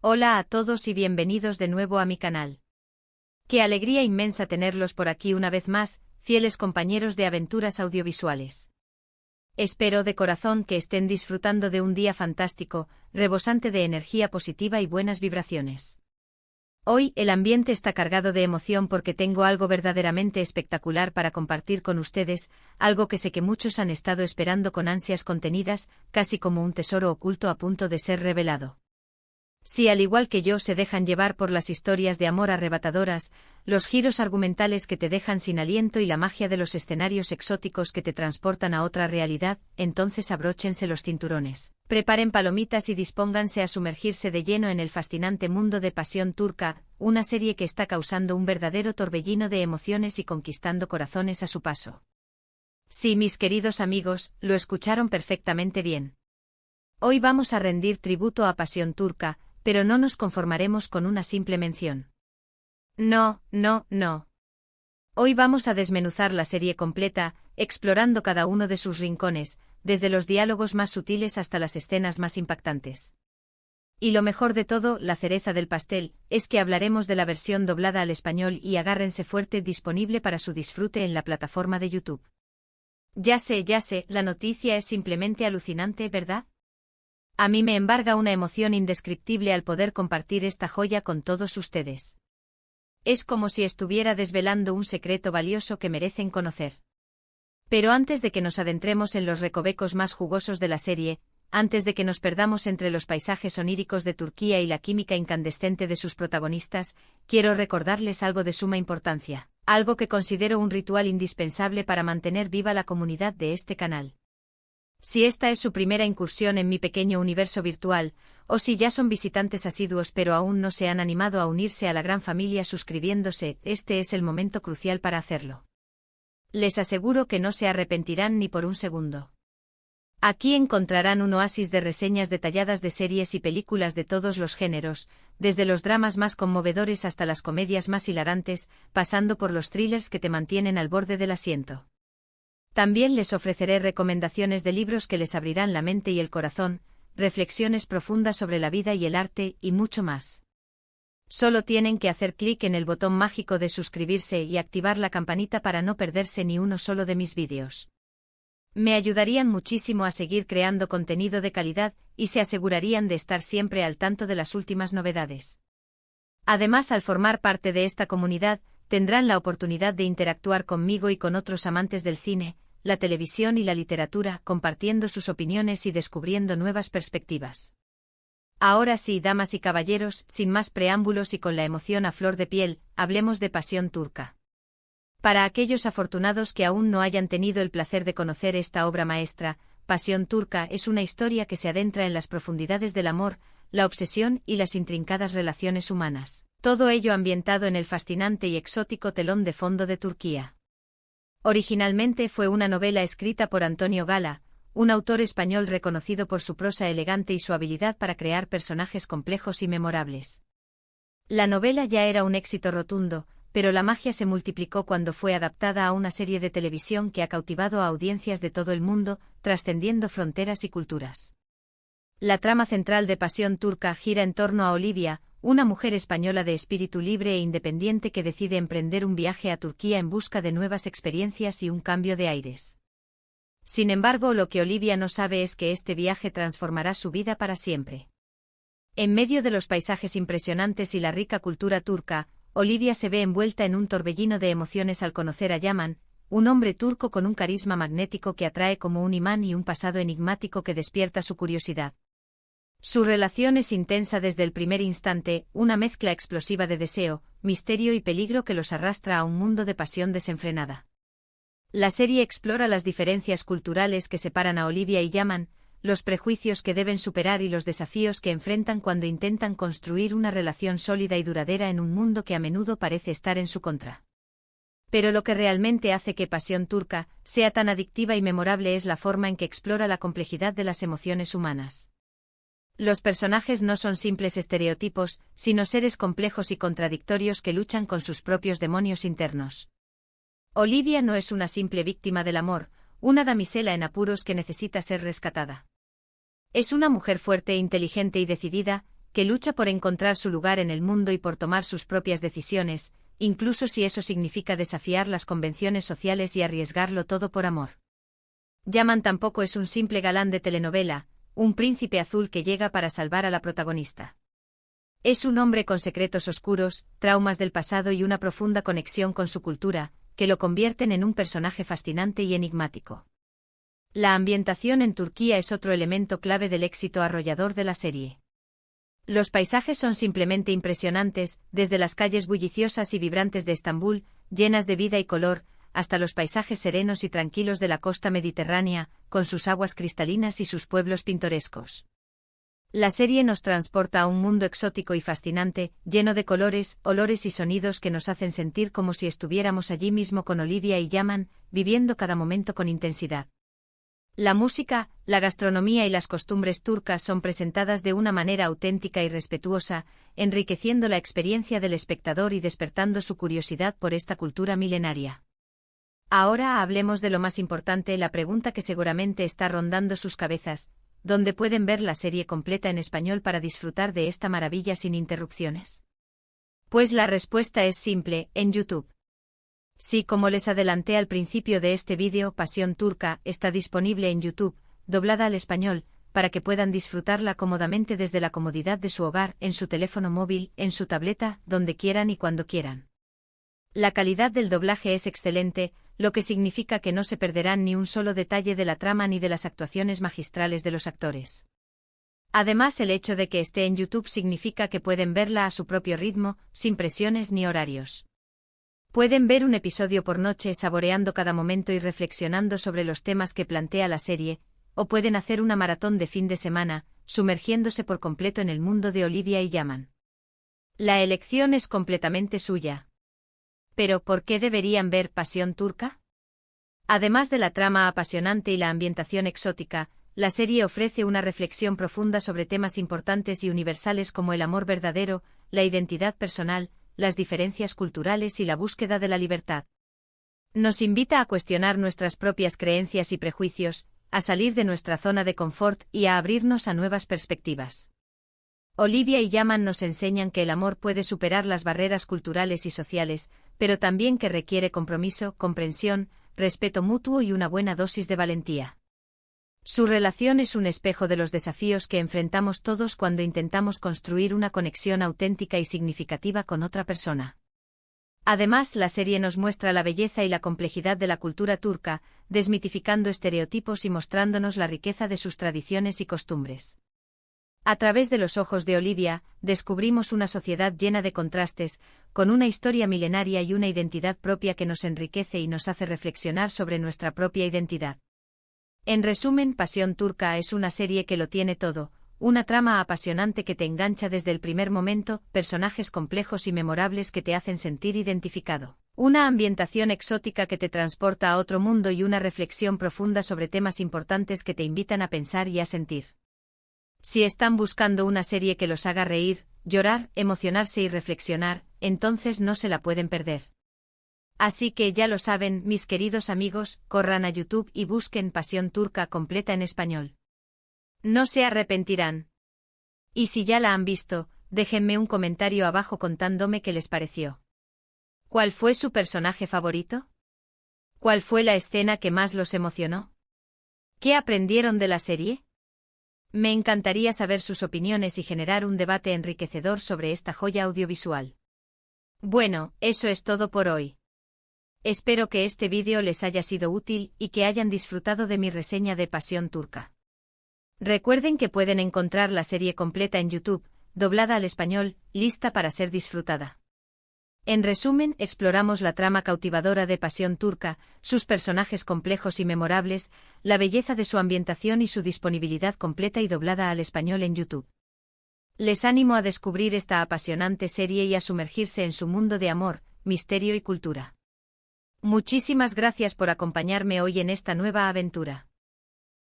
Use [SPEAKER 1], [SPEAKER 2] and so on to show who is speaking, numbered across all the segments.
[SPEAKER 1] Hola a todos y bienvenidos de nuevo a mi canal. Qué alegría inmensa tenerlos por aquí una vez más, fieles compañeros de aventuras audiovisuales. Espero de corazón que estén disfrutando de un día fantástico, rebosante de energía positiva y buenas vibraciones. Hoy el ambiente está cargado de emoción porque tengo algo verdaderamente espectacular para compartir con ustedes, algo que sé que muchos han estado esperando con ansias contenidas, casi como un tesoro oculto a punto de ser revelado. Si al igual que yo se dejan llevar por las historias de amor arrebatadoras, los giros argumentales que te dejan sin aliento y la magia de los escenarios exóticos que te transportan a otra realidad, entonces abróchense los cinturones, preparen palomitas y dispónganse a sumergirse de lleno en el fascinante mundo de Pasión Turca, una serie que está causando un verdadero torbellino de emociones y conquistando corazones a su paso. Sí, mis queridos amigos, lo escucharon perfectamente bien. Hoy vamos a rendir tributo a Pasión Turca, pero no nos conformaremos con una simple mención. No. Hoy vamos a desmenuzar la serie completa, explorando cada uno de sus rincones, desde los diálogos más sutiles hasta las escenas más impactantes. Y lo mejor de todo, la cereza del pastel, es que hablaremos de la versión doblada al español y agárrense fuerte disponible para su disfrute en la plataforma de YouTube. Ya sé, la noticia es simplemente alucinante, ¿verdad? A mí me embarga una emoción indescriptible al poder compartir esta joya con todos ustedes. Es como si estuviera desvelando un secreto valioso que merecen conocer. Pero antes de que nos adentremos en los recovecos más jugosos de la serie, antes de que nos perdamos entre los paisajes oníricos de Turquía y la química incandescente de sus protagonistas, quiero recordarles algo de suma importancia, algo que considero un ritual indispensable para mantener viva la comunidad de este canal. Si esta es su primera incursión en mi pequeño universo virtual, o si ya son visitantes asiduos pero aún no se han animado a unirse a la gran familia suscribiéndose, este es el momento crucial para hacerlo. Les aseguro que no se arrepentirán ni por un segundo. Aquí encontrarán un oasis de reseñas detalladas de series y películas de todos los géneros, desde los dramas más conmovedores hasta las comedias más hilarantes, pasando por los thrillers que te mantienen al borde del asiento. También les ofreceré recomendaciones de libros que les abrirán la mente y el corazón, reflexiones profundas sobre la vida y el arte, y mucho más. Solo tienen que hacer clic en el botón mágico de suscribirse y activar la campanita para no perderse ni uno solo de mis vídeos. Me ayudarían muchísimo a seguir creando contenido de calidad y se asegurarían de estar siempre al tanto de las últimas novedades. Además, al formar parte de esta comunidad, tendrán la oportunidad de interactuar conmigo y con otros amantes del cine, la televisión y la literatura, compartiendo sus opiniones y descubriendo nuevas perspectivas. Ahora sí, damas y caballeros, sin más preámbulos y con la emoción a flor de piel, hablemos de Pasión Turca. Para aquellos afortunados que aún no hayan tenido el placer de conocer esta obra maestra, Pasión Turca es una historia que se adentra en las profundidades del amor, la obsesión y las intrincadas relaciones humanas. Todo ello ambientado en el fascinante y exótico telón de fondo de Turquía. Originalmente fue una novela escrita por Antonio Gala, un autor español reconocido por su prosa elegante y su habilidad para crear personajes complejos y memorables. La novela ya era un éxito rotundo, pero la magia se multiplicó cuando fue adaptada a una serie de televisión que ha cautivado a audiencias de todo el mundo, trascendiendo fronteras y culturas. La trama central de Pasión Turca gira en torno a Olivia, una mujer española de espíritu libre e independiente que decide emprender un viaje a Turquía en busca de nuevas experiencias y un cambio de aires. Sin embargo, lo que Olivia no sabe es que este viaje transformará su vida para siempre. En medio de los paisajes impresionantes y la rica cultura turca, Olivia se ve envuelta en un torbellino de emociones al conocer a Yaman, un hombre turco con un carisma magnético que atrae como un imán y un pasado enigmático que despierta su curiosidad. Su relación es intensa desde el primer instante, una mezcla explosiva de deseo, misterio y peligro que los arrastra a un mundo de pasión desenfrenada. La serie explora las diferencias culturales que separan a Olivia y Yaman, los prejuicios que deben superar y los desafíos que enfrentan cuando intentan construir una relación sólida y duradera en un mundo que a menudo parece estar en su contra. Pero lo que realmente hace que Pasión Turca sea tan adictiva y memorable es la forma en que explora la complejidad de las emociones humanas. Los personajes no son simples estereotipos, sino seres complejos y contradictorios que luchan con sus propios demonios internos. Olivia no es una simple víctima del amor, una damisela en apuros que necesita ser rescatada. Es una mujer fuerte, inteligente y decidida, que lucha por encontrar su lugar en el mundo y por tomar sus propias decisiones, incluso si eso significa desafiar las convenciones sociales y arriesgarlo todo por amor. Yaman tampoco es un simple galán de telenovela, un príncipe azul que llega para salvar a la protagonista. Es un hombre con secretos oscuros, traumas del pasado y una profunda conexión con su cultura, que lo convierten en un personaje fascinante y enigmático. La ambientación en Turquía es otro elemento clave del éxito arrollador de la serie. Los paisajes son simplemente impresionantes, desde las calles bulliciosas y vibrantes de Estambul, llenas de vida y color, hasta los paisajes serenos y tranquilos de la costa mediterránea, con sus aguas cristalinas y sus pueblos pintorescos. La serie nos transporta a un mundo exótico y fascinante, lleno de colores, olores y sonidos que nos hacen sentir como si estuviéramos allí mismo con Olivia y Yaman, viviendo cada momento con intensidad. La música, la gastronomía y las costumbres turcas son presentadas de una manera auténtica y respetuosa, enriqueciendo la experiencia del espectador y despertando su curiosidad por esta cultura milenaria. Ahora hablemos de lo más importante, la pregunta que seguramente está rondando sus cabezas: ¿dónde pueden ver la serie completa en español para disfrutar de esta maravilla sin interrupciones? Pues la respuesta es simple: en YouTube. Sí, como les adelanté al principio de este vídeo, Pasión Turca está disponible en YouTube, doblada al español, para que puedan disfrutarla cómodamente desde la comodidad de su hogar, en su teléfono móvil, en su tableta, donde quieran y cuando quieran. La calidad del doblaje es excelente, lo que significa que no se perderán ni un solo detalle de la trama ni de las actuaciones magistrales de los actores. Además, el hecho de que esté en YouTube significa que pueden verla a su propio ritmo, sin presiones ni horarios. Pueden ver un episodio por noche saboreando cada momento y reflexionando sobre los temas que plantea la serie, o pueden hacer una maratón de fin de semana, sumergiéndose por completo en el mundo de Olivia y Yaman. La elección es completamente suya. ¿Pero por qué deberían ver Pasión Turca? Además de la trama apasionante y la ambientación exótica, la serie ofrece una reflexión profunda sobre temas importantes y universales como el amor verdadero, la identidad personal, las diferencias culturales y la búsqueda de la libertad. Nos invita a cuestionar nuestras propias creencias y prejuicios, a salir de nuestra zona de confort y a abrirnos a nuevas perspectivas. Olivia y Yaman nos enseñan que el amor puede superar las barreras culturales y sociales, pero también que requiere compromiso, comprensión, respeto mutuo y una buena dosis de valentía. Su relación es un espejo de los desafíos que enfrentamos todos cuando intentamos construir una conexión auténtica y significativa con otra persona. Además, la serie nos muestra la belleza y la complejidad de la cultura turca, desmitificando estereotipos y mostrándonos la riqueza de sus tradiciones y costumbres. A través de los ojos de Olivia, descubrimos una sociedad llena de contrastes, con una historia milenaria y una identidad propia que nos enriquece y nos hace reflexionar sobre nuestra propia identidad. En resumen, Pasión Turca es una serie que lo tiene todo: una trama apasionante que te engancha desde el primer momento, personajes complejos y memorables que te hacen sentir identificado, una ambientación exótica que te transporta a otro mundo y una reflexión profunda sobre temas importantes que te invitan a pensar y a sentir. Si están buscando una serie que los haga reír, llorar, emocionarse y reflexionar, entonces no se la pueden perder. Así que ya lo saben, mis queridos amigos, corran a YouTube y busquen Pasión Turca completa en español. No se arrepentirán. Y si ya la han visto, déjenme un comentario abajo contándome qué les pareció. ¿Cuál fue su personaje favorito? ¿Cuál fue la escena que más los emocionó? ¿Qué aprendieron de la serie? Me encantaría saber sus opiniones y generar un debate enriquecedor sobre esta joya audiovisual. Bueno, eso es todo por hoy. Espero que este vídeo les haya sido útil y que hayan disfrutado de mi reseña de Pasión Turca. Recuerden que pueden encontrar la serie completa en YouTube, doblada al español, lista para ser disfrutada. En resumen, exploramos la trama cautivadora de Pasión Turca, sus personajes complejos y memorables, la belleza de su ambientación y su disponibilidad completa y doblada al español en YouTube. Les animo a descubrir esta apasionante serie y a sumergirse en su mundo de amor, misterio y cultura. Muchísimas gracias por acompañarme hoy en esta nueva aventura.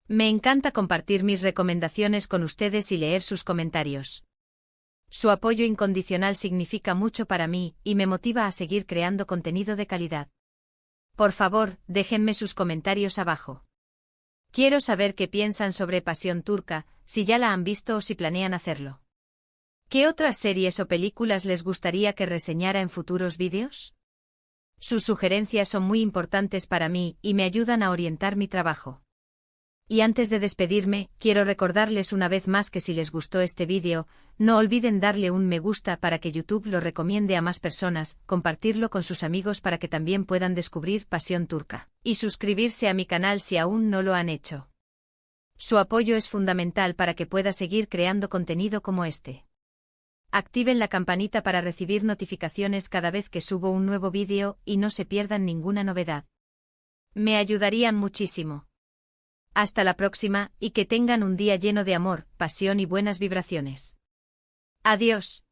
[SPEAKER 1] Me encanta compartir mis recomendaciones con ustedes y leer sus comentarios. Su apoyo incondicional significa mucho para mí y me motiva a seguir creando contenido de calidad. Por favor, déjenme sus comentarios abajo. Quiero saber qué piensan sobre Pasión Turca, si ya la han visto o si planean hacerlo. ¿Qué otras series o películas les gustaría que reseñara en futuros vídeos? Sus sugerencias son muy importantes para mí y me ayudan a orientar mi trabajo. Y antes de despedirme, quiero recordarles una vez más que si les gustó este vídeo, no olviden darle un me gusta para que YouTube lo recomiende a más personas, compartirlo con sus amigos para que también puedan descubrir Pasión Turca, y suscribirse a mi canal si aún no lo han hecho. Su apoyo es fundamental para que pueda seguir creando contenido como este. Activen la campanita para recibir notificaciones cada vez que subo un nuevo vídeo y no se pierdan ninguna novedad. Me ayudarían muchísimo. Hasta la próxima, y que tengan un día lleno de amor, pasión y buenas vibraciones. Adiós.